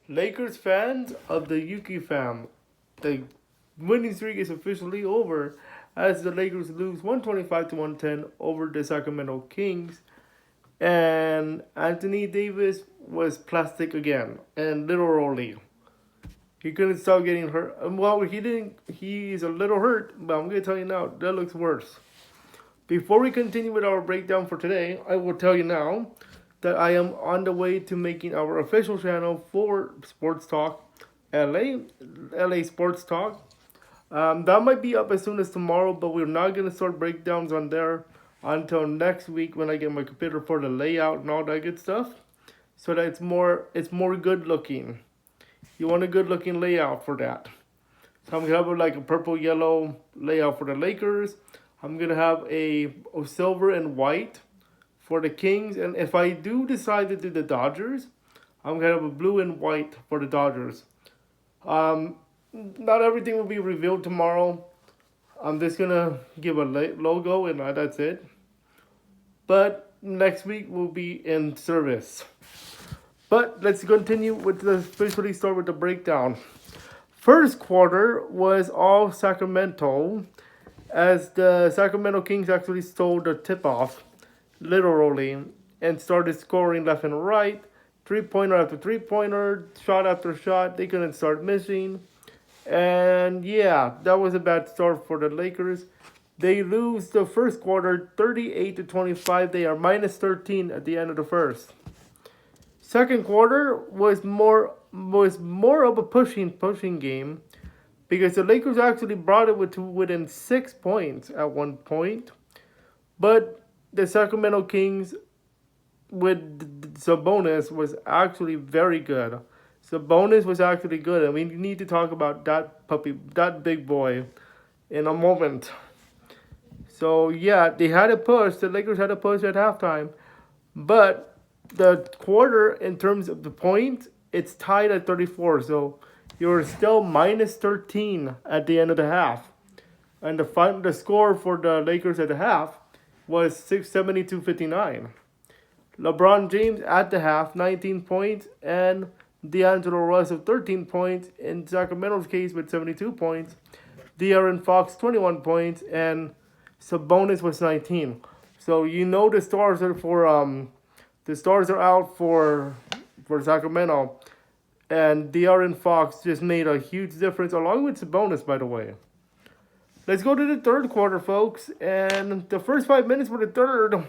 Lakers fans of the Yuuki fam, the winning streak is officially over as the Lakers lose 125 to 110 over the Sacramento Kings. And Anthony Davis was plastic again, and literally. He couldn't stop getting hurt. Well, he didn't. He's a little hurt, but I'm gonna tell you now that looks worse. Before we continue with our breakdown for today, I will tell you now that I am on the way to making our official channel for Sports Talk LA Sports Talk. That might be up as soon as tomorrow, but we're not gonna start breakdowns on there until next week when I get my computer for the layout and all that good stuff, so that it's more good looking. You want a good looking layout for that. So I'm gonna have like a purple yellow layout for the Lakers. I'm gonna have a silver and white for the Kings, and if I do decide to do the Dodgers, I'm gonna have a blue and white for the Dodgers. Um, Not everything will be revealed tomorrow. I'm just gonna give a logo and that's it. But next week will be in service. But let's continue with the officially start with the breakdown. First quarter was all Sacramento, as the Sacramento Kings actually stole the tip off, literally, and started scoring left and right. 3-pointer after 3-pointer, shot after shot. They couldn't start missing. And yeah, that was a bad start for the Lakers. They lose the first quarter 38 to 25. They are minus 13 at the end of the first. Second quarter was more of a pushing game because the Lakers actually brought it to within 6 points at one point, but the Sacramento Kings with Sabonis was actually very good. Sabonis was actually good, and we need to talk about that big boy, in a moment. So yeah, they had a push. The Lakers had a push at halftime, but the quarter in terms of the points, it's tied at 34. So you're still minus 13 at the end of the half, and the score for the Lakers at the half was 672-59. LeBron James at the half 19 points, and D'Angelo Russell 13 points. In Sacramento's case with 72 points. Darron Fox 21 points, and Sabonis was 19. So you know the stars are out for Sacramento, and Darron Fox just made a huge difference along with Sabonis, by the way. Let's go to the third quarter, folks, and the first 5 minutes for the third.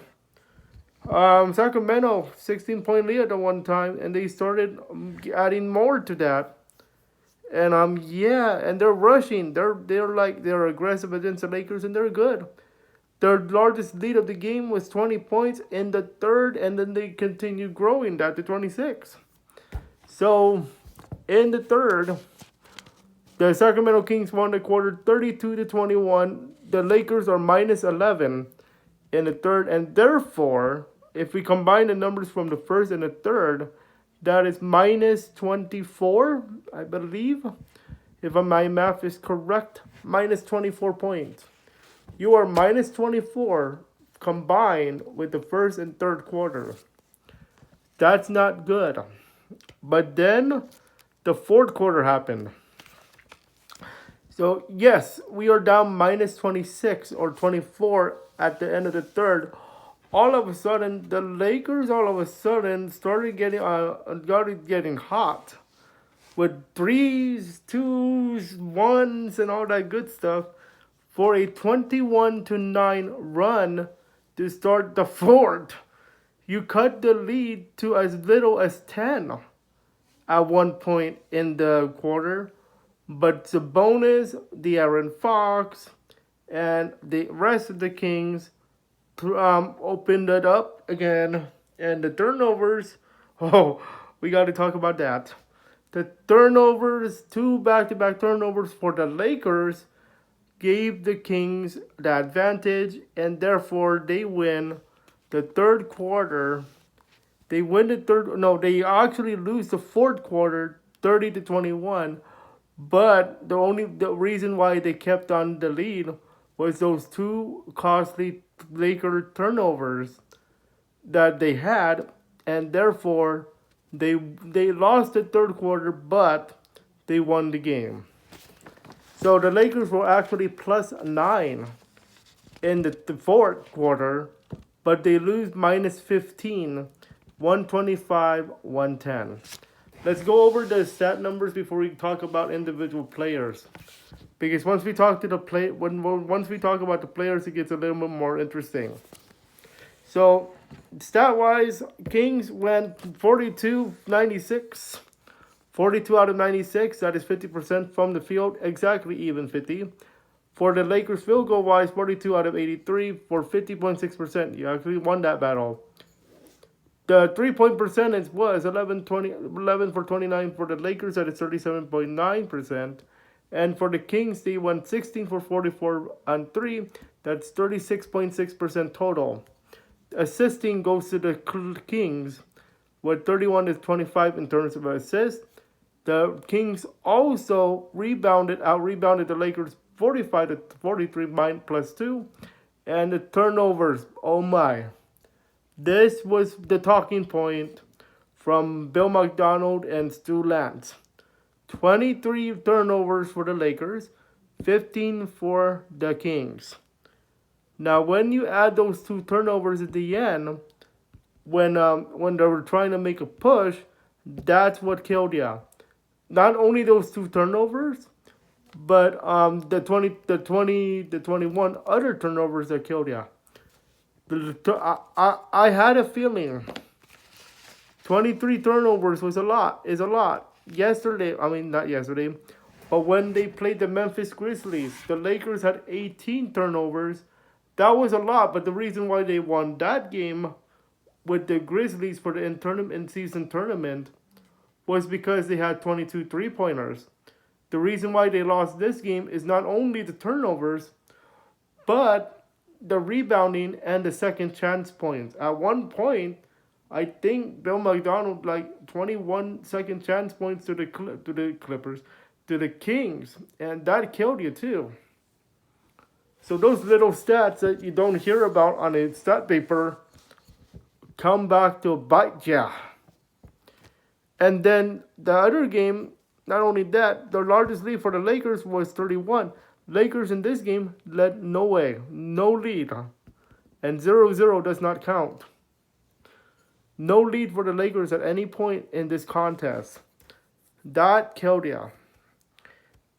Sacramento 16-point lead at the one time, and they started adding more to that. And and they're rushing. They're aggressive against the Lakers, and they're good. Their largest lead of the game was 20 points in the third, and then they continued growing that to 26. So, in the third, the Sacramento Kings won the quarter 32 to 21. The Lakers are minus 11 in the third, and therefore, if we combine the numbers from the first and the third, that is minus 24, I believe, if my math is correct, minus 24 points. You are minus 24 combined with the first and third quarter. That's not good. But then the fourth quarter happened. So yes, we are down minus 26 or 24 at the end of the third. All of a sudden, the Lakers started getting hot with threes, twos, ones, and all that good stuff for a 21-9 run to start the fourth. You cut the lead to as little as 10 at one point in the quarter, but Sabonis, De'Aaron Fox, and the rest of the Kings opened it up again, and the turnovers. Oh, we got to talk about that. The turnovers, 2 back-to-back turnovers for the Lakers, gave the Kings the advantage, and therefore they win the third quarter. They actually lose the fourth quarter 30 to 21. But the reason why they kept on the lead was those 2 costly Laker turnovers that they had, and therefore They lost the third quarter, but they won the game. So the Lakers were actually +9 in the fourth quarter, but they lose -15, 125, 110. Let's go over the stat numbers before we talk about individual players. Because once we talk about the players, it gets a little bit more interesting. So, stat-wise, Kings went 42-96. 42 out of 96, that is 50% from the field, exactly even 50. For the Lakers field goal wise, 42 out of 83 for 50.6%. You actually won that battle. The 3-point percentage was 11 for 29 for the Lakers, that is 37.9%. And for the Kings, they went 16 for 44 on 3, that's 36.6% total. Assisting goes to the Kings with 31 to 25 in terms of assists. The Kings also out-rebounded the Lakers 45 to 43 +2. And the turnovers, oh my. This was the talking point from Bill McDonald and Stu Lantz. 23 turnovers for the Lakers, 15 for the Kings. Now, when you add those two turnovers at the end, when they were trying to make a push, that's what killed you. Not only those two turnovers, but the 21 other turnovers that killed you. I had a feeling 23 turnovers is a lot. Not yesterday, but when they played the Memphis Grizzlies, the Lakers had 18 turnovers. That was a lot, but the reason why they won that game with the Grizzlies for the in-season tournament was because they had 22 three-pointers. The reason why they lost this game is not only the turnovers, but the rebounding and the second chance points. At one point, I think Bill McDonald 21 second chance points to the Clippers, to the Kings, and that killed you too. So those little stats that you don't hear about on a stat paper come back to bite ya. And then the other game, not only that, the largest lead for the Lakers was 31. Lakers in this game led no lead. And 0-0 does not count. No lead for the Lakers at any point in this contest. That killed ya.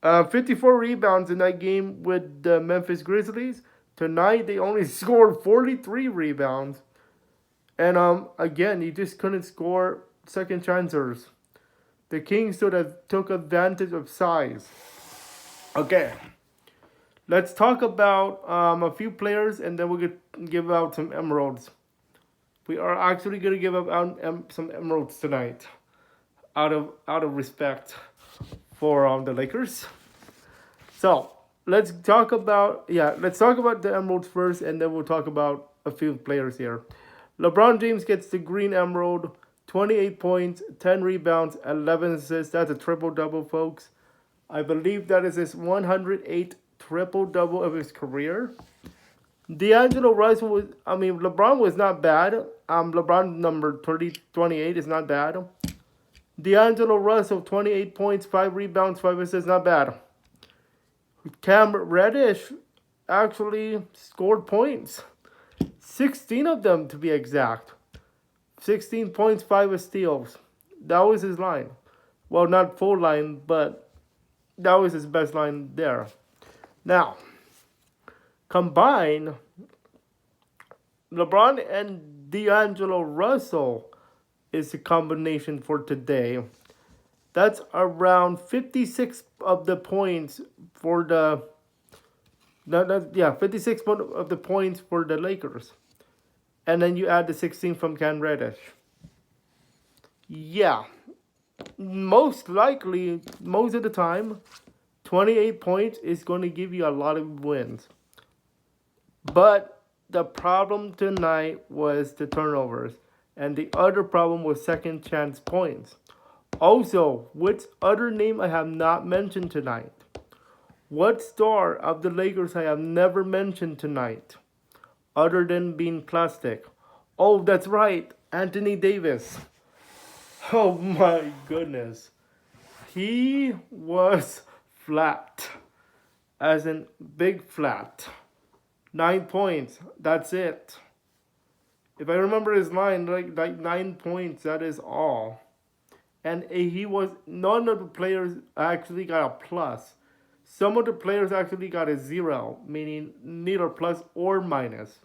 54 rebounds in that game with the Memphis Grizzlies. Tonight they only scored 43 rebounds. And again, you just couldn't score second chancers. The Kings took advantage of size. Okay. Let's talk about a few players, and then we'll give out some emeralds. We are actually going to give out some emeralds tonight, out of respect for the Lakers. So let's talk about the emeralds first, and then we'll talk about a few players here. LeBron James gets the green emerald, 28 points, 10 rebounds, 11 assists. That's a triple-double, folks. I believe that is his 108th triple-double of his career. D'Angelo Russell LeBron was not bad. LeBron number 28 is not bad. D'Angelo Russell, 28 points, 5 rebounds, 5 assists, not bad. Cam Reddish actually scored points. 16 of them to be exact. 16 points, 5 steals. That was his line. Well, not full line, but that was his best line there. Now, combined, LeBron and D'Angelo Russell is the combination for today. That's around 56 of the points for 56 of the points for the Lakers. And then you add the 16 from Cam Reddish. Yeah. Most likely, most of the time, 28 points is going to give you a lot of wins. But the problem tonight was the turnovers. And the other problem was second chance points. Also, which other name I have not mentioned tonight? What star of the Lakers I have never mentioned tonight? Other than being plastic. Oh, that's right. Anthony Davis. Oh my goodness. He was flat. As in big flat. 9 points. That's it. If I remember his line, like 9 points, that is all. And he was, none of the players actually got a plus. Some of the players actually got a zero, meaning neither plus or minus.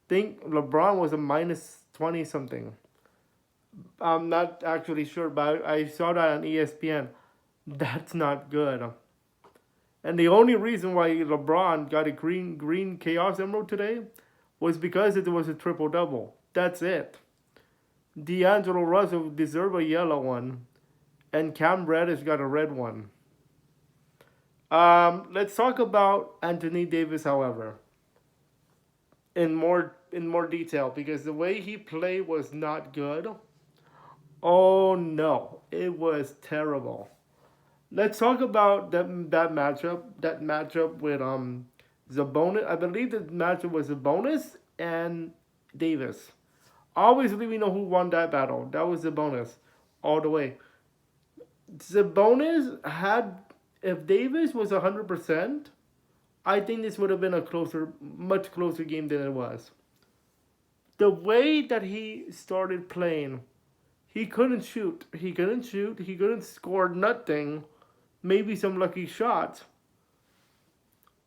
Think LeBron was a minus 20 something. I'm not actually sure, but I saw that on ESPN. That's not good. And the only reason why LeBron got a green Chaos Emerald today was because it was a triple double. That's it. D'Angelo Russell deserved a yellow one, and Cam Reddish got a red one. Let's talk about Anthony Davis, however, in more detail, because the way he played was not good. Oh no, it was terrible. Let's talk about that matchup. That matchup with Sabonis. I believe the matchup was Sabonis and Davis. Obviously, we know who won that battle. That was Sabonis, all the way. Sabonis had, if Davis was 100%, I think this would have been a much closer game than it was. The way that he started playing, he couldn't shoot. He couldn't shoot. He couldn't score nothing. Maybe some lucky shots.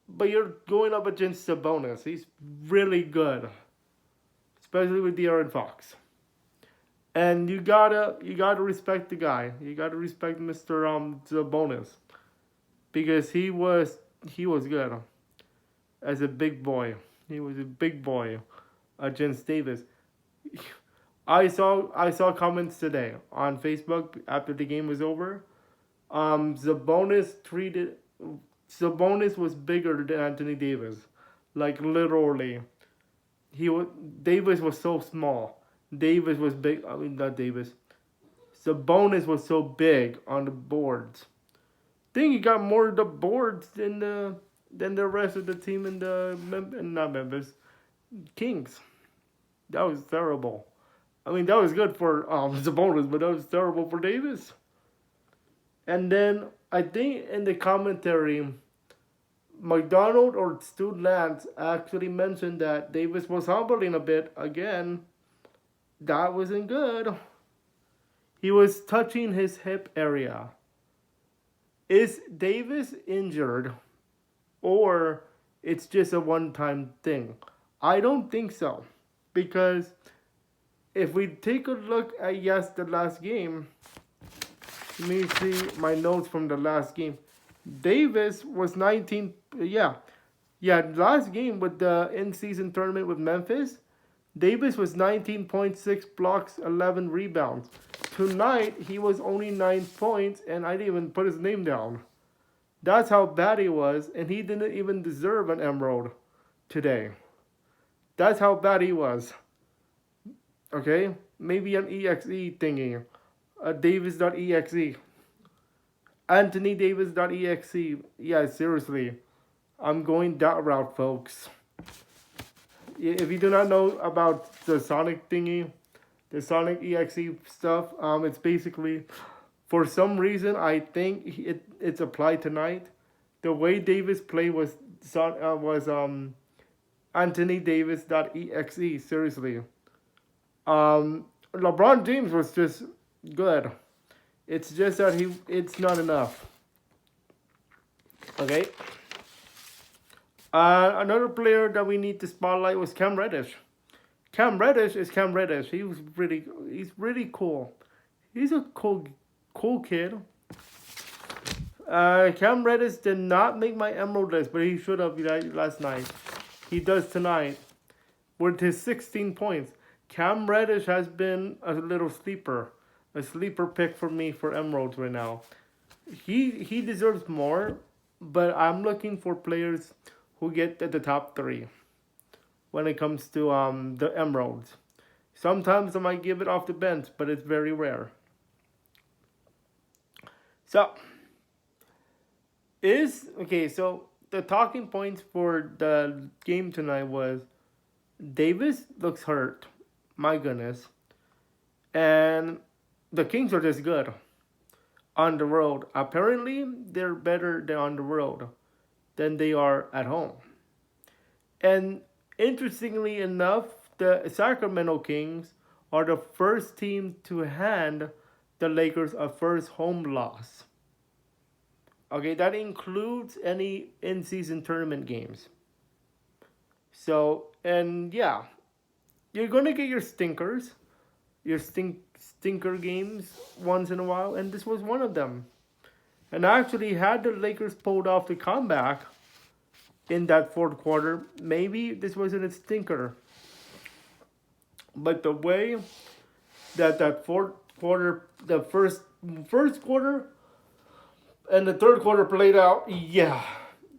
But you're going up against Sabonis. He's really good, especially with Darron Fox. And you gotta respect the guy. You gotta respect Mr. Sabonis, because he was good as a big boy. He was a big boy against Davis. I saw comments today on Facebook after the game was over. Sabonis was bigger than Anthony Davis, like literally. Davis was so small. Davis was big. I mean, not Davis. Sabonis was so big on the boards. I think he got more of the boards than the rest of the team in the not Memphis Kings. That was terrible. I mean, that was good for Sabonis, but that was terrible for Davis. And then I think in the commentary, McDonald or Stu Lance actually mentioned that Davis was hobbling a bit again. That wasn't good. He was touching his hip area. Is Davis injured, or it's just a one-time thing? I don't think so, because if we take a look at the last game, let me see my notes from the last game. Davis was 19. Last game with the in-season tournament with Memphis, Davis was 19.6 blocks, 11 rebounds. Tonight, he was only 9 points, and I didn't even put his name down. That's how bad he was, and he didn't even deserve an emerald today. That's how bad he was. Okay? Maybe an EXE thingy. Davis.exe. AnthonyDavis.exe. Yeah, seriously. I'm going that route, folks. If you do not know about the Sonic thingy, the Sonic EXE stuff, it's basically, for some reason, I think it's applied tonight. The way Davis played was AnthonyDavis.exe. Seriously. LeBron James was just good. It's just that it's not enough. Okay. Another player that we need to spotlight was Cam Reddish. Cam Reddish is Cam Reddish. He's really cool. He's a cool kid. Cam Reddish did not make my Emerald list, but he should have last night. He does tonight with his 16 points. Cam Reddish has been a little sleeper pick for me for Emeralds right now. He deserves more, but I'm looking for players who get at the top 3 when it comes to the Emeralds. Sometimes I might give it off the bench, but it's very rare. So the talking points for the game tonight was Davis looks hurt. My goodness. And the Kings are just good on the road. Apparently, they're better than on the road than they are at home. And interestingly enough, the Sacramento Kings are the first team to hand the Lakers a first home loss. Okay, that includes any in-season tournament games. So, and yeah, you're gonna get your stinkers, your stinker games once in a while, and this was one of them. And actually, had the Lakers pulled off the comeback in that fourth quarter, maybe this wasn't a stinker. But the way that fourth quarter, the first quarter and the third quarter played out, yeah,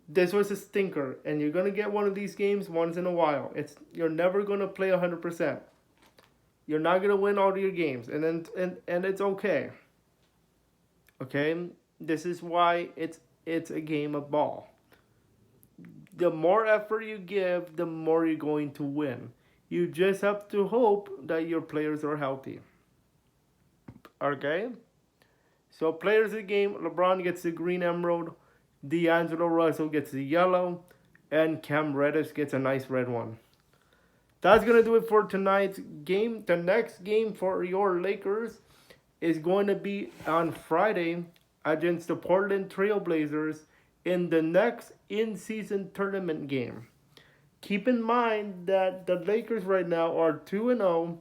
this was a stinker. And you're gonna get one of these games once in a while. You're never gonna play 100%. You're not gonna win all your games, and it's okay. Okay, this is why it's a game of ball. The more effort you give, the more you're going to win. You just have to hope that your players are healthy. Okay? So players of the game, LeBron gets the green emerald, D'Angelo Russell gets the yellow, and Cam Reddish gets a nice red one. That's going to do it for tonight's game. The next game for your Lakers is going to be on Friday against the Portland Trail Blazers in the next in-season tournament game. Keep in mind that the Lakers right now are 2-0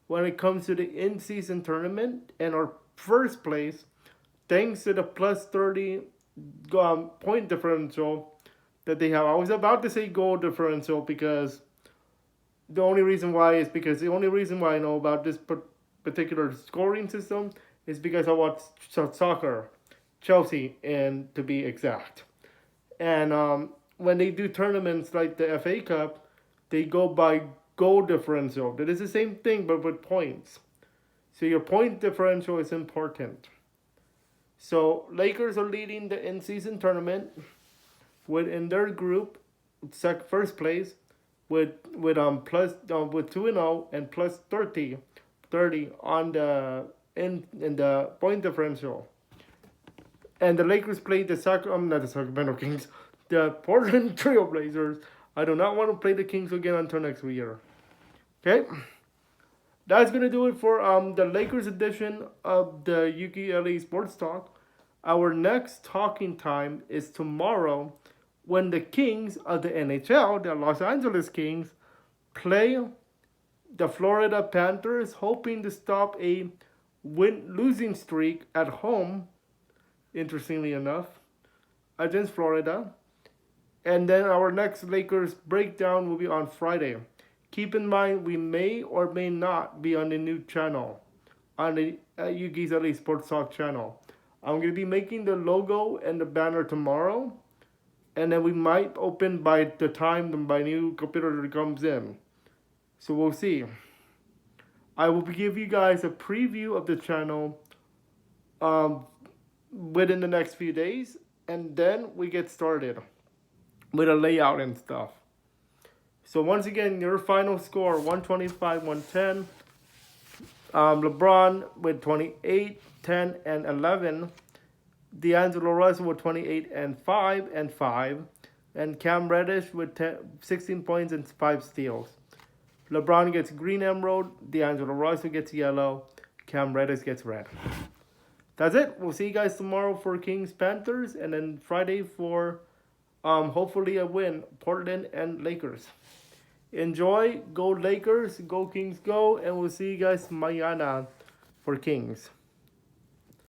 when it comes to the in-season tournament and are first place thanks to the plus 30 point differential that they have. I was about to say goal differential because the only reason why I know about this particular scoring system is because I watch soccer, Chelsea, and to be exact. And when they do tournaments like the FA Cup, they go by goal differential. That is the same thing, but with points. So your point differential is important. So Lakers are leading the in-season tournament in their group, first place, with 2-0 and plus 30 on the in the point differential. And the Lakers played not the Sacramento Kings, the Portland Trail Blazers. I do not want to play the Kings again until next year. Okay? That's going to do it for the Lakers edition of the Yuuki LASportsTalk. Our next talking time is tomorrow when the Kings of the NHL, the Los Angeles Kings, play the Florida Panthers, hoping to stop a losing streak at home, interestingly enough, against Florida. And then our next Lakers breakdown will be on Friday. Keep in mind, we may or may not be on the new channel, on the Yuukis LASportsTalk channel. I'm going to be making the logo and the banner tomorrow. And then we might open by the time my new computer comes in. So we'll see. I will give you guys a preview of the channel within the next few days. And then we get started with a layout and stuff. So once again, your final score, 125-110. LeBron with 28, 10, and 11. D'Angelo Russell with 28 and 5, and Cam Reddish with 16 points and 5 steals. LeBron gets green emerald, D'Angelo Russell gets yellow, Cam Reddish gets red. That's it. We'll see you guys tomorrow for Kings Panthers, and then Friday for hopefully a win, Portland and Lakers. Enjoy, go Lakers, go Kings, go, and we'll see you guys mañana for Kings.